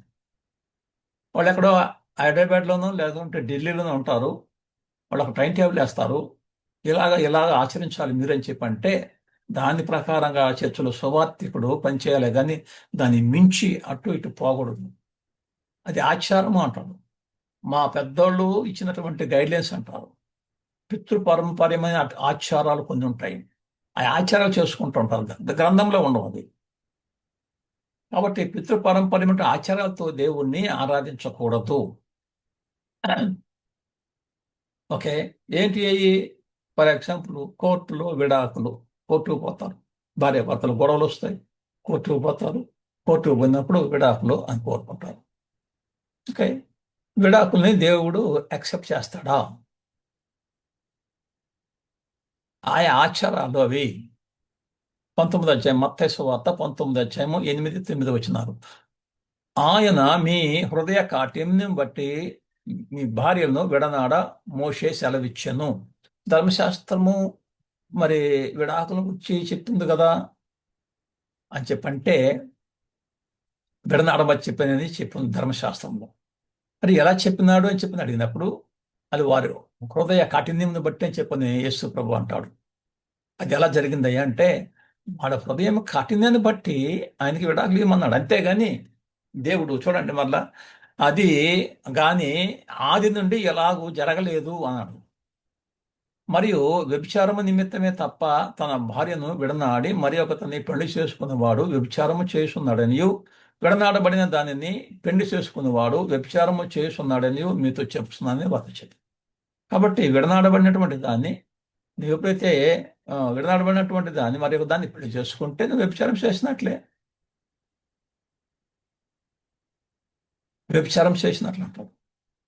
వాళ్ళు ఎక్కడో హైదరాబాద్లోనూ లేదంటే ఢిల్లీలోనూ ఉంటారు. వాళ్ళు ఒక టైం టేబుల్ వేస్తారు, ఇలాగ ఆచరించాలి మీరని చెప్పంటే దాని ప్రకారంగా చర్చలు సువార్థికుడు పనిచేయాలి, కానీ దాన్ని మించి అటు ఇటు పోకూడదు. అది ఆచారము అంటారు. మా పెద్దోళ్ళు ఇచ్చినటువంటి గైడ్లైన్స్ అంటారు. పితృపారంపర్యమైన ఆచారాలు కొన్ని ఉంటాయి, ఆ ఆచారాలు చేసుకుంటూ ఉంటారు, గ్రంథంలో ఉండవు అది. కాబట్టి పితృపారంపర్యమైన ఆచారాలతో దేవుణ్ణి ఆరాధించకూడదు. ఓకే, ఏంటి అయ్యి? ఫర్ ఎగ్జాంపుల్ కోర్టులో విడాకులు, కోర్టుకు పోతారు, భార్య భర్తలు గొడవలు వస్తాయి, కోర్టుకు పోతారు, కోర్టుకు పోయినప్పుడు విడాకులు అని కోరుకుంటారు. ఓకే, విడాకుల్ని దేవుడు యాక్సెప్ట్ చేస్తాడా? ఆయా ఆచారాలు అవి. 19వ అధ్యాయం మత్తయి సువార్త 19వ అధ్యాయము 8-9 వచ్చినారు. ఆయన మీ హృదయ కాఠిన్యం బట్టి మీ భార్యలను విడనాడ మోషే సెలవిచ్చెను. ధర్మశాస్త్రము మరి విడాకుల గురించి చెప్తుంది కదా అని చెప్పంటే విడనాడమని చెప్పినది చెప్పింది ధర్మశాస్త్రంలో. మరి ఎలా చెప్పినాడు అని చెప్పి అడిగినప్పుడు అది వారి హృదయ కాఠిన్యం బట్టి అని చెప్పని యేసు ప్రభు అంటాడు. అది ఎలా జరిగిందయ్యా అంటే వాళ్ళ హృదయం కాఠిన్యాన్ని బట్టి ఆయనకి విడాకులు ఇవ్వమన్నాడు, అంతేగాని దేవుడు చూడండి మళ్ళా అది కానీ ఆది నుండి ఎలాగూ జరగలేదు అన్నాడు. మరియు వ్యభిచారము నిమిత్తమే తప్ప తన భార్యను విడనాడి మరి ఒకతన్ని పెళ్లి చేసుకున్నవాడు వ్యభిచారము చేస్తున్నాడనియు, విడనాడబడిన దానిని పెళ్లి చేసుకున్నవాడు వ్యభిచారము చేస్తున్నాడనియు మీతో చెప్తున్నానని వార్త చెప్పి. కాబట్టి విడనాడబడినటువంటి దాన్ని నువ్వు ఎప్పుడైతే విడనాడబడినటువంటి దాన్ని మరి ఒక దాన్ని పెళ్లి చేసుకుంటే నువ్వు వ్యభిచారం చేసినట్లే, వ్యభిచారం చేసినట్లు అంటారు.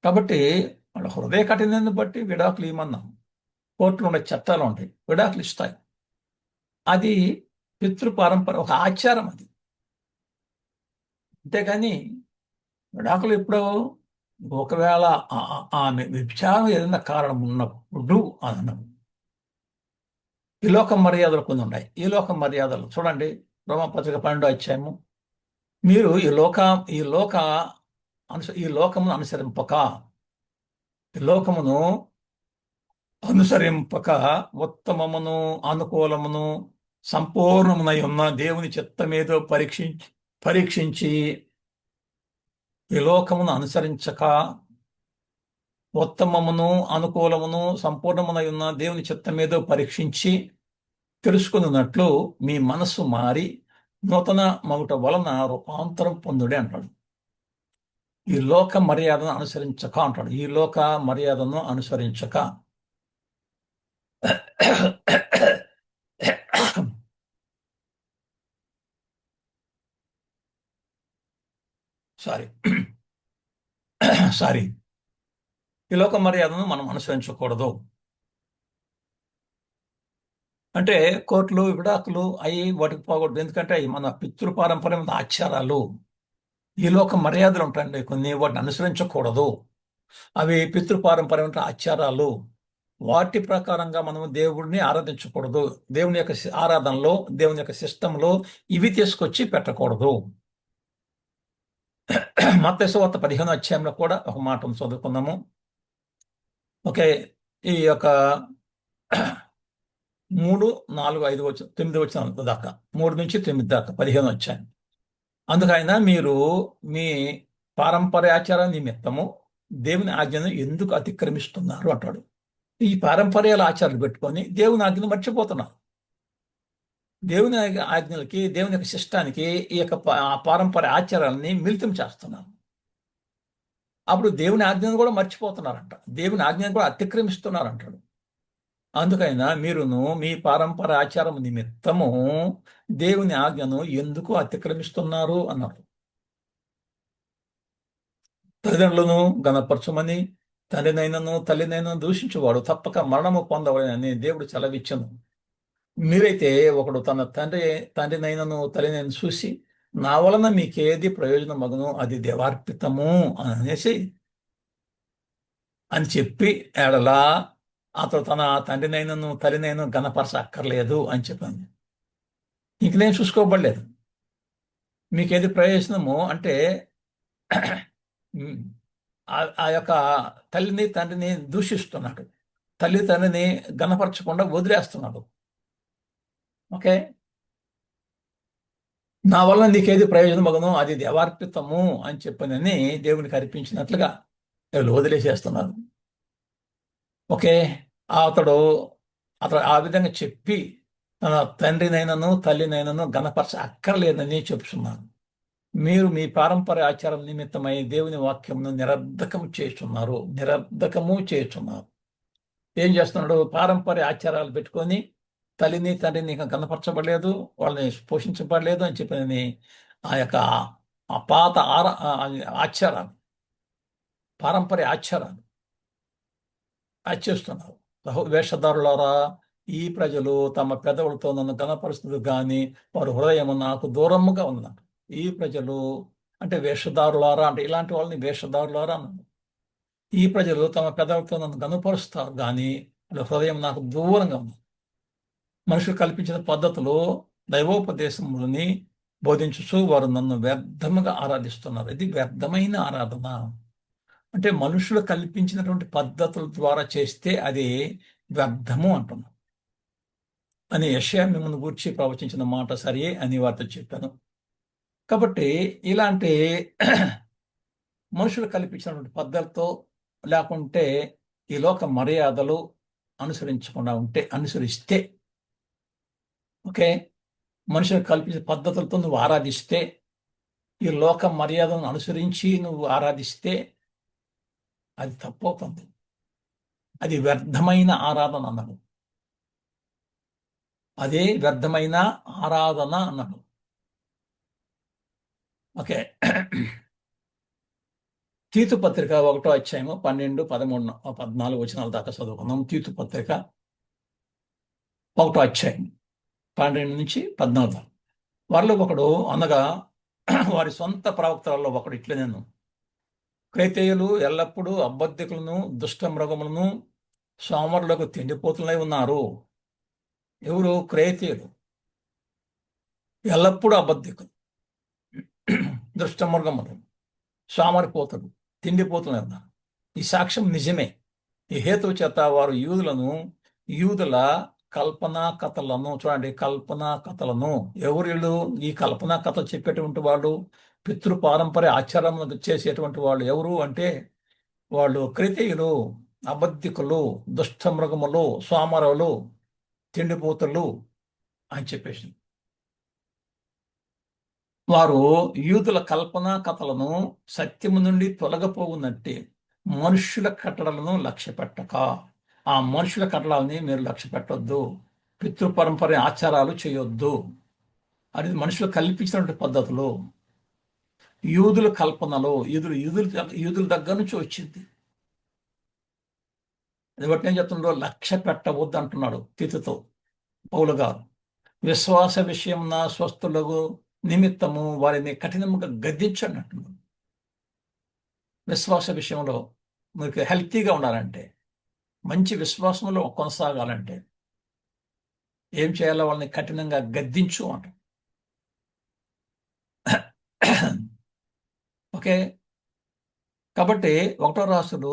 కాబట్టి వాళ్ళ హృదయ కఠినాన్ని బట్టి విడాకులు ఇవ్వమన్నాం. కోర్టులో ఉండే చట్టాలు ఉంటాయి, విడాకులు ఇస్తాయి. అది పితృపారంపర ఒక ఆచారం అది, అంతేగాని విడాకులు ఎప్పుడో ఒకవేళ ఆమె వ్యభిచారం ఏదైనా కారణం ఉన్నప్పుడు అన్నాం. ఈ లోక మర్యాదలు కొన్ని ఉన్నాయి. ఈ లోక మర్యాదలు చూడండి, రోమపత్రిక 12వ అధ్యాయము. మీరు ఈ లోకమును అనుసరింపక ఉత్తమమును అనుకూలమును సంపూర్ణమునై ఉన్న దేవుని చిత్తమేదో పరీక్షించి ఈ లోకమును అనుసరించక ఉత్తమమును అనుకూలమును సంపూర్ణమునై ఉన్న దేవుని చిత్తమేదో పరీక్షించి తెలుసుకున్నట్లు మీ మనస్సు మారి నూతన మగుట వలన రూపాంతరం పొందుడే అంటాడు. ఈ లోక మర్యాదను అనుసరించక అంటాడు. ఈ లోక మర్యాదను అనుసరించక. సారీ సారీ ఈ లోక మర్యాదను మనం అనుసరించకూడదు. అంటే కోర్టులు విడాకులు అవి వాటికి పోకూడదు. ఎందుకంటే అవి మన పితృపారంపర్యమైన ఆచారాలు. ఈ లోక మర్యాదలు ఉంటాయండి కొన్ని, వాటిని అనుసరించకూడదు. అవి పితృపారంపర్యమైన ఆచారాలు. వాటి ప్రకారంగా మనము దేవుడిని ఆరాధించకూడదు. దేవుని యొక్క ఆరాధనలో, దేవుని యొక్క సిస్టంలో ఇవి తీసుకొచ్చి పెట్టకూడదు. మత్తయి సువార్త 15వ అధ్యాయంలో కూడా ఒక మాట చదువుకుందాము. ఓకే, ఈ యొక్క 3, 4, 5 9 వచ్చిన దాకా, 3 నుంచి 9 దాకా 15 అధ్యాయం. అందుకైనా మీరు మీ పారంపర్యాచార నిమిత్తము దేవుని ఆజ్ఞను ఎందుకు అతిక్రమిస్తున్నారు అంటాడు. ఈ పారంపర్యాల ఆచారాలు పెట్టుకొని దేవుని ఆజ్ఞను మర్చిపోతున్నారు. దేవుని ఆజ్ఞలకి, దేవుని యొక్క శిష్టానికి ఈ యొక్క పారంపర్య ఆచారాలని మిళితం చేస్తున్నారు. అప్పుడు దేవుని ఆజ్ఞను కూడా మర్చిపోతున్నారంట, దేవుని ఆజ్ఞను కూడా అతిక్రమిస్తున్నారంటాడు. అందుకైనా మీరును మీ పారంపర్య ఆచారం నిమిత్తము దేవుని ఆజ్ఞను ఎందుకు అతిక్రమిస్తున్నారు అన్నారు. తల్లిదండ్రులను గణపరచమని తండ్రినైనను తల్లినైనను దూషించేవాడు తప్పక మరణము పొందవలెనని దేవుడు సెలవిచ్చెను. మీరైతే ఒకడు తన తండ్రినైనను తల్లినైనా చూసి నా వలన మీకేది ప్రయోజనం మగును అది దేవార్పితము అనేసి అని చెప్పి ఏడలా అతడు తన తండ్రినైనను తల్లినైనా గణపరచ అక్కర్లేదు అని చెప్పాను. ఇంక నేను చూసుకోబడలేదు. మీకేది ప్రయోజనము అంటే ఆ యొక్క తల్లిని తండ్రిని దూషిస్తున్నాడు, తల్లి తండ్రిని గణపరచకుండా వదిలేస్తున్నాడు. ఓకే, నా వల్ల నీకేది ప్రయోజనం మగను అది దేవార్పితము అని చెప్పనని దేవునికి అర్పించినట్లుగా వీళ్ళు వదిలేసేస్తున్నారు. ఓకే, అతడు ఆ విధంగా చెప్పి తన తండ్రినైనను తల్లినైనను గణపరచ అక్కర్లేదని చెప్తున్నాను. మీరు మీ పారంపర్య ఆచారం నిమిత్తమై దేవుని వాక్యంను నిరర్ధకము చేస్తున్నారు. ఏం చేస్తున్నాడు? పారంపర్య ఆచారాలు పెట్టుకొని తల్లిని తండ్రిని కనపరచబడలేదు, వాళ్ళని పోషించబడలేదు అని చెప్పని ఆ యొక్క పాత ఆచారాలు, పారంపర్య ఆచారాలు చేస్తున్నారు. వేషధారులారా, ఈ ప్రజలు తమ పెదవులతో నన్ను గణపరుస్తుంది కానీ వారు హృదయం నాకు దూరముగా ఉన్నారు. ఈ ప్రజలు అంటే వేషధారులారా అంటే ఇలాంటి వాళ్ళని వేషధారులారా అన్నారు. ఈ ప్రజలు తమ పెదవులతో నన్ను గణపరుస్తారు కానీ వాళ్ళ హృదయం నాకు దూరంగా ఉంది. మనుషులు కల్పించిన పద్ధతులు దైవోపదేశములని బోధించుచు వారు నన్ను వ్యర్థముగా ఆరాధిస్తున్నారు. ఇది వ్యర్థమైన ఆరాధన. అంటే మనుషులు కల్పించినటువంటి పద్ధతుల ద్వారా చేస్తే అది వ్యర్థము అంటున్నాం అని యెషయా మిమ్మల్ని గూర్చి ప్రవచించిన మాట సరే అని వారితో చెప్పాను. కాబట్టి ఇలాంటి మనుషులు కల్పించినటువంటి పద్ధతితో లేకుంటే ఈ లోక మర్యాదలు అనుసరిస్తే ఓకే, మనుషులు కల్పించిన పద్ధతులతో నువ్వు ఆరాధిస్తే, ఈ లోక మర్యాదను అనుసరించి నువ్వు ఆరాధిస్తే అది తప్పవుతుంది. అది వ్యర్థమైన ఆరాధన అన్నాడు. అదే వ్యర్థమైన ఆరాధన అన్నాడు. ఓకే, తీతు పత్రిక 1వ అధ్యాయము 12, 13, 14 వచనాల దాకా చదువుకుందాం. తీతు పత్రిక 1వ అధ్యాయం 12 నుంచి 14 దాకా. వారిలో ఒకడు అనగా వారి సొంత ప్రవక్తలలో ఒకడు ఇట్లా నేను క్రేతేయులు ఎల్లప్పుడూ అబద్ధికులను దుష్ట మృగములను సోమరులకు తిండిపోతులై ఉన్నారు. ఎవరు? క్రేతేయులు ఎల్లప్పుడూ అబద్ధికులు, దుష్టమృగములు, సోమరిపోతులు, తిండిపోతులై ఉన్నారు. ఈ సాక్ష్యం నిజమే. ఈ హేతువు చేత వారు యూదుల కల్పనా కథలను చూడండి, కల్పనా కథలను ఎవరు ఈ కల్పనా కథలు చెప్పేటువంటి వాళ్ళు, పితృ పారంపర్య ఆచారం చేసేటువంటి వాళ్ళు ఎవరు అంటే వాళ్ళు క్రితీయులు, అబద్ధికులు, దుష్టమృగములు, సోమరులు, తిండిపోతులు అని చెప్పేసి వారు యూదుల కల్పనా కథలను సత్యము నుండి తొలగపోవునట్టే మనుష్యుల కట్టడలను లక్ష్య పెట్టక ఆ మనుషుల కట్టడాలని మీరు లక్ష్య పెట్టొద్దు, పితృపరంపర ఆచారాలు చేయొద్దు అనేది మనుషులు కల్పించినటువంటి పద్ధతులు. యూదుల కల్పనలో యూదుల దగ్గర నుంచి వచ్చింది. అది బట్టి నేను చెప్తున్నాడు, లక్ష్య పెట్టవద్దు అంటున్నాడు తితుతో పౌలు గారు. విశ్వాస విషయం నా స్వస్థులకు నిమిత్తము వారిని కఠినముగా గద్దించండి అంటున్నాడు. విశ్వాస విషయంలో మీకు హెల్తీగా ఉండాలంటే, మంచి విశ్వాసంలో కొనసాగాలంటే ఏం చేయాలో వాళ్ళని కఠినంగా గద్దించు అంట. ఓకే. కాబట్టి 1వ రాజులు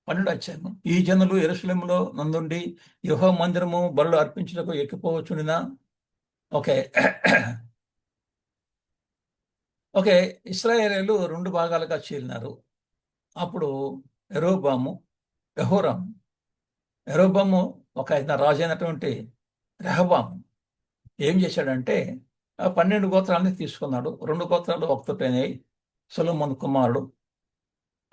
12 అధ్యాయము, ఈ జనులు యెరూషలేములో నందుండి యెహోవా మందిరము బలులు అర్పించుటకు ఎక్కిపోవచ్చునినా. ఓకే. ఓకే. ఇశ్రాయేలీయులు 2 భాగాలుగా చీలినారు. అప్పుడు యెరోబాము, యెహోరాము. యెరోబాము ఒక రాజు అయినటువంటి రెహబాము ఏం చేశాడంటే 12 గోత్రాలని తీసుకున్నాడు. 2 గోత్రాలు ఒకతోటైనాయి. సొలొమోను కుమారుడు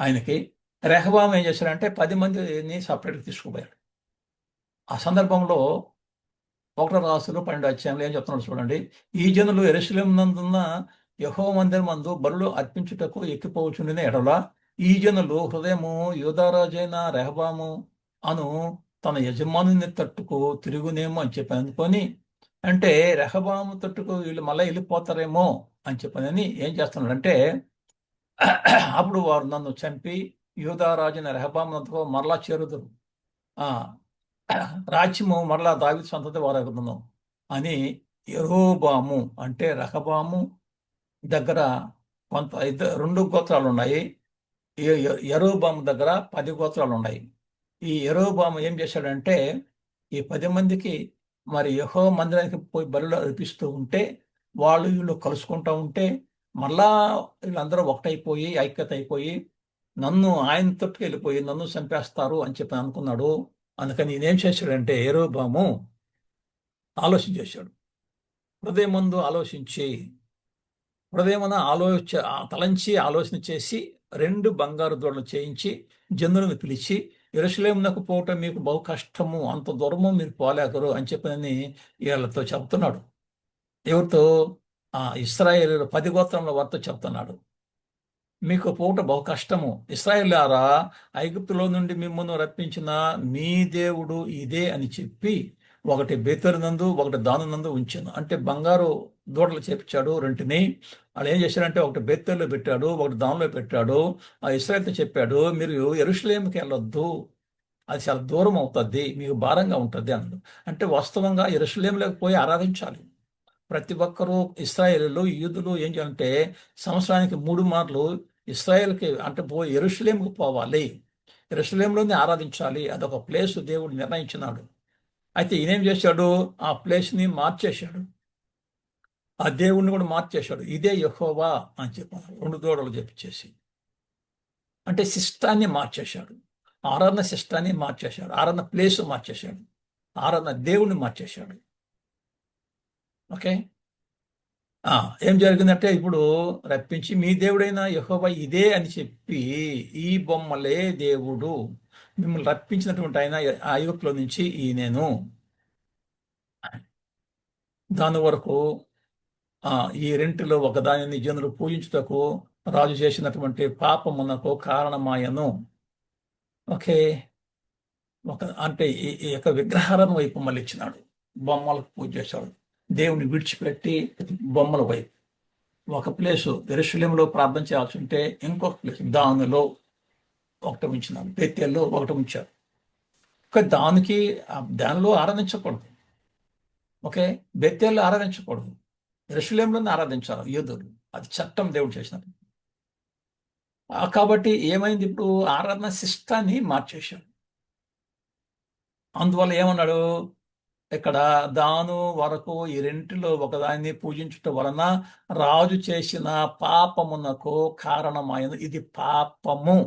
ఆయనకి. రెహబాము ఏం చేశాడంటే 10 మందిని సపరేట్గా తీసుకుపోయాడు. ఆ సందర్భంలో 1వ రాజులు 12 అధ్యాయంలో ఏం చెప్తున్నాడు చూడండి. ఈ జనులు యెరూషలేము నందున్న యెహోవా మందిరమందు బలులు అర్పించుటకు ఎక్కిపోవచ్చుండిన ఎడల ఈ జనులు హృదయము యూదారాజైన రెహబాము అను తన యజమానుని తట్టుకు తిరుగునేమో అని చెప్పి అనుకొని, అంటే రెహబాము తట్టుకు వీళ్ళు మళ్ళీ వెళ్ళిపోతారేమో అని చెప్పని ఏం చేస్తున్నాడంటే అప్పుడు వారు నన్ను చంపి యూదారాజైన రెహబామునందుకు మరలా చేరుదురు, రాజ్యము మరలా దావీదు సంతతి వారగును అని యెరోబాము అంటే రెహబాము దగ్గర కొంత 2 గోత్రాలు ఉన్నాయి. యెరోబాము దగ్గర 10 గోత్రాలు ఉన్నాయి. ఈ యెరోబాము ఏం చేశాడంటే ఈ 10 మందికి మరి యెహోవా మందిరానికి పోయి బలులు అర్పిస్తూ ఉంటే వాళ్ళు వీళ్ళు కలుసుకుంటూ ఉంటే మళ్ళా వీళ్ళందరూ ఒకటైపోయి ఐక్యత అయిపోయి నన్ను ఆయన తట్టుకు వెళ్ళిపోయి నన్ను చంపేస్తారు అని చెప్పి అనుకున్నాడు. అందుకని నేనేం చేశాడంటే యెరోబాము ఆలోచన చేశాడు. హృదయమందు ఆలోచించి హృదయమున తలంచి ఆలోచన చేసి 2 బంగారు దూడలు చేయించి జనులను పిలిచి యెరూషలేమునకు పోవటం మీకు బహు కష్టము, అంత దూరము మీరు పోలేకరు అని చెప్పని వీళ్ళతో చెప్తున్నాడు. ఎవరితో? ఇశ్రాయేలీయుల 10 గోత్రంలో వారితో చెప్తున్నాడు. మీకు పోవటం బహు కష్టము. ఇశ్రాయేలులారా, ఐగుప్తులో నుండి మిమ్మల్ని రప్పించిన మీ దేవుడు ఇదే అని చెప్పి ఒకటి బేతేలు నందు ఒకటి దాను నందు ఉంచాను. అంటే బంగారు దూడలు చేపించాడు రెంటిని. వాళ్ళు ఏం చేశారంటే ఒకటి బేతేల్లో పెట్టాడు, ఒకటి దానిలో పెట్టాడు. ఆ ఇశ్రాయేలుతో చెప్పాడు, మీరు యెరూషలేముకి వెళ్ళొద్దు, అది చాలా దూరం అవుతుంది, మీకు భారంగా ఉంటుంది అన్నాడు. అంటే వాస్తవంగా యెరూషలేములోకి పోయి ఆరాధించాలి. ప్రతి ఒక్కరూ ఇశ్రాయేలీయులు యూదులు ఏం చేయాలంటే సంవత్సరానికి 3 మార్లు ఇశ్రాయేల్కి అంటే యెరూషలేముకి పోవాలి, యెరూషలేములోనే ఆరాధించాలి. అదొక ప్లేస్ దేవుడు నిర్ణయించినాడు. అయితే ఈయనేం చేశాడు? ఆ ప్లేస్ని మార్చేశాడు, ఆ దేవుణ్ణి కూడా మార్చేశాడు. ఇదే యెహోవా అని చెప్పాను 2 దూడలు చెప్పించేసి. అంటే సిస్టాన్ని మార్చేశాడు, ఆరాధన సిస్టాన్ని మార్చేశాడు, ఆరాధన ప్లేస్ మార్చేశాడు, ఆరాధన దేవుణ్ణి మార్చేశాడు. ఓకే. ఏం జరిగిందంటే ఇప్పుడు రప్పించి మీ దేవుడైన యెహోవా ఇదే అని చెప్పి ఈ బొమ్మలే దేవుడు, మిమ్మల్ని రప్పించినటువంటి ఆయన ఐగుప్తులో నుంచి ఈయనేను. దాని వరకు ఈ రెంటిలో ఒకదానిని జనులు పూజించుటకు రాజు చేసినటువంటి పాపమునకు కారణమాయను. ఓకే. అంటే ఈ యొక్క విగ్రహాలను వైపు మళ్ళీ ఇచ్చినాడు, బొమ్మలకు పూజ చేశాడు. దేవుని విడిచిపెట్టి బొమ్మల వైపు. ఒక ప్లేసు యెరూషలేములో ప్రార్థన చేయాల్సి ఉంటే ఇంకొక ప్లేస్ దానిలో ఒకటి ఉంచినాడు, బేతేల్లో ఒకటి ఉంచాడు. దానిలో ఆరాధించకూడదు. ఓకే. బేతేల్లో ఆరాధించకూడదు, యెరూషలేములోనే ఆరాధించాలి యూదులు. అది చట్టం దేవుడు చేసినది. కాబట్టి ఏమైంది? ఇప్పుడు ఆరాధన సిస్టాన్ని మార్చేశాడు. అందువల్ల ఏమన్నాడు ఇక్కడ, దాను వరకు ఈ రెంటిలో ఒకదాన్ని పూజించుట వలన రాజు చేసిన పాపమునకు కారణమైన ఇది పాపము.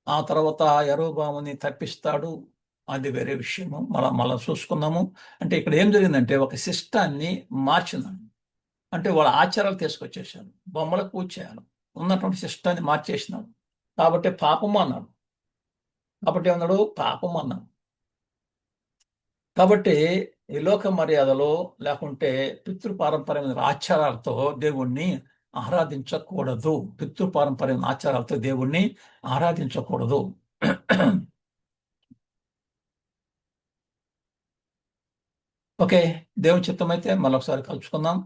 ఆ తర్వాత యరొబాముని తప్పిస్తాడు. అది వేరే విషయము. మళ్ళా చూసుకుందాము. అంటే ఇక్కడ ఏం జరిగిందంటే ఒక సిస్టాన్ని మార్చినాడు. అంటే వాళ్ళ ఆచారాలు తీసుకొచ్చేసాడు. బొమ్మలకు పూజ చేయాలి. ఉన్నటువంటి సిస్టాన్ని మార్చేసినాడు. కాబట్టి పాపము అన్నాడు. కాబట్టి ఏమన్నాడు? పాపం అన్నాడు. కాబట్టి ఈ లోక మర్యాదలో లేకుంటే పితృపారంపర్యమైన ఆచారాలతో దేవుణ్ణి ఆరాధించకూడదు. పితృపారంపర్యమైన ఆచారాలతో దేవుణ్ణి ఆరాధించకూడదు. ఓకే. దేవుని చిత్తమైతే మళ్ళొకసారి కలుసుకుందాం.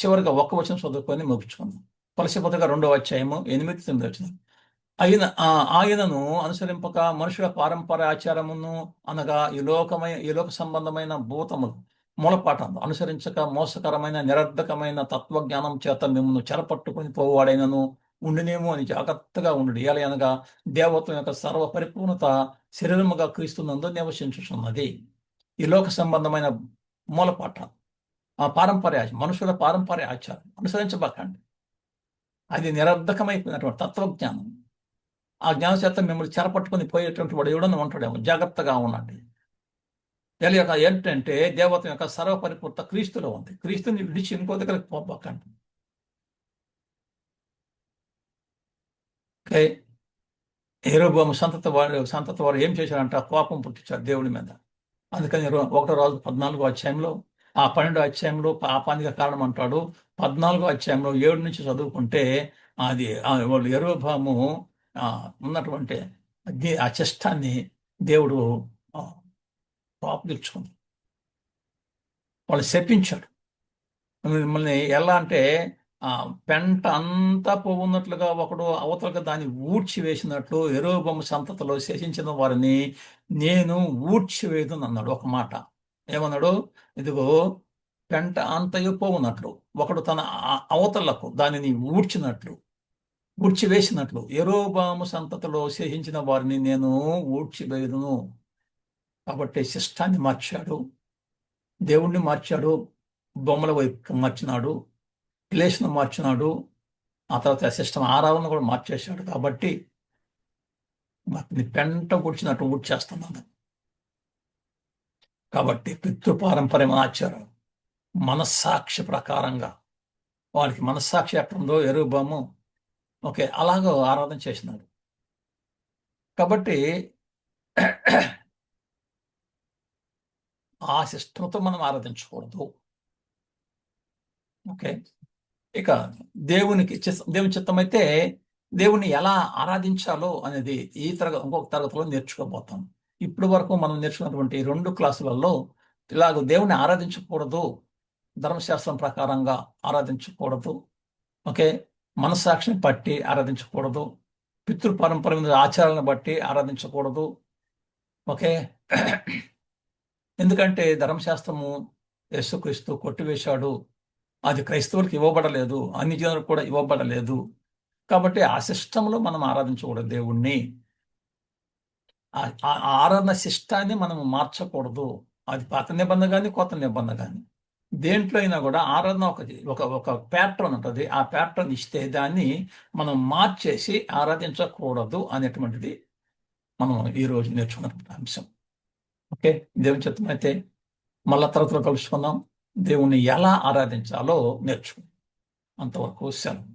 చివరిగా ఒక్క వచనం చదువుకొని ముగించుకుందాం. కొలస్సీ పత్రిక 2వ అధ్యాయము 8, 9 వచనం. ఆయనను అనుసరింపక మనుషుల పారంపర్య ఆచారమును అనగా ఈ లోక సంబంధమైన భూతములు మూలపాఠం అనుసరించక మోసకరమైన నిరర్ధకమైన తత్వజ్ఞానం చేత మిమ్మల్ని చెరపట్టుకొని పోవాడైనను ఉండినేమో అని జాగ్రత్తగా ఉండు. అనగా దేవత్వం యొక్క సర్వ పరిపూర్ణత శరీరముగా క్రీస్తునందు నివసించుచున్నది. ఈ లోక సంబంధమైన మూలపాఠం మనుషుల పారంపర్య ఆచారం అనుసరించబాకండి. అది నిరర్ధకమైపోయినటువంటి తత్వజ్ఞానం. ఆ జ్ఞాన చేత మిమ్మల్ని చెరపట్టుకుని పోయేటువంటి వాడు ఎవడన్నా ఉంటాడేమో. జాగ్రత్తగా ఉండండి. యొక్క ఏంటంటే దేవత్వం యొక్క సర్వపరిపూర్త క్రీస్తులో ఉంది. క్రీస్తుని విడిచి ఇంకో దగ్గరికి పోబాకండి. ఓకే. యెరొబోము సంతతి వారు ఏం చేశారంటే కోపం పుట్టించారు దేవుడి మీద. అందుకని 1 రాజు 14వ అధ్యాయంలో 12వ అధ్యాయంలో పాపానికి కారణం అంటాడు. 14వ అధ్యాయంలో 7 నుంచి చదువుకుంటే అది వాళ్ళు యెరొబాము ఉన్నటువంటి ఆ చిష్టాన్ని దేవుడు కోపగించుకుంది. వాళ్ళు శపించాడు. మిమ్మల్ని ఎలా అంటే పెంట అంతా పోవున్నట్లుగా ఒకడు అవతలగా దాన్ని ఊడ్చి వేసినట్లు యెరొబాము సంతతిలో శేషించిన వారిని నేను ఊడ్చివేయదును అన్నాడు. ఒక మాట ఏమన్నాడు? ఇదిగో పెంట అంతయు పోవున్నట్లు ఒకడు తన అవతలకు దానిని ఊడ్చివేసినట్లు యెరొబాము సంతతిలో శేషించిన వారిని నేను ఊడ్చివేయదును. కాబట్టి శిష్టాన్ని మార్చాడు, దేవుణ్ణి మార్చాడు, బొమ్మల వైపు మార్చినాడు, ప్లేస్ను మార్చినాడు. ఆ తర్వాత సిస్టమ్ ఆరాధన కూడా మార్చేశాడు. కాబట్టి వాటిని పెంట గుడిచినట్టు ఊడ్చేస్తున్నాను. కాబట్టి పితృపారంపర్యమైన ఆచారం మనస్సాక్షి ప్రకారంగా వారికి మనస్సాక్షి ఎట్లుందో యెరొబాము ఓకే అలాగో ఆరాధన చేసినాడు. కాబట్టి ఆ సిస్టంతో మనం ఆరాధించకూడదు. ఓకే. ఇక దేవుని చిత్తమైతే దేవుణ్ణి ఎలా ఆరాధించాలో అనేది ఇంకొక తరగతిలో నేర్చుకోబోతాం. ఇప్పటి వరకు మనం నేర్చుకున్నటువంటి 2 క్లాసులలో ఇలాగ దేవుణ్ణి ఆరాధించకూడదు, ధర్మశాస్త్రం ప్రకారంగా ఆరాధించకూడదు. ఓకే. మనస్సాక్షిని బట్టి ఆరాధించకూడదు, పితృపరంపరమైన ఆచారాలను బట్టి ఆరాధించకూడదు. ఓకే. ఎందుకంటే ధర్మశాస్త్రము యేసుక్రీస్తు కొట్టివేశాడు. అది క్రైస్తవులకు ఇవ్వబడలేదు, అన్ని జనులకు కూడా ఇవ్వబడలేదు. కాబట్టి ఆ సిస్టంలో మనం ఆరాధించకూడదు దేవుణ్ణి. ఆ ఆరాధన సిస్టాన్ని మనం మార్చకూడదు. అది పాత నిబంధన కానీ కొత్త నిబంధన కానీ దేంట్లో అయినా కూడా ఆరాధన ఒక ప్యాటర్న్ ఉంటుంది. ఆ ప్యాటర్న్ ఇస్తే దాన్ని మనం మార్చేసి ఆరాధించకూడదు అనేటువంటిది మనం ఈరోజు నేర్చుకున్నటువంటి అంశం. ఓకే. దేవుని చిత్తమైతే మళ్ళా తరగతిలో కలుసుకుందాం. దేవుణ్ణి ఎలా ఆరాధించాలో నేర్చుకుందాం. అంతవరకు సెలవు.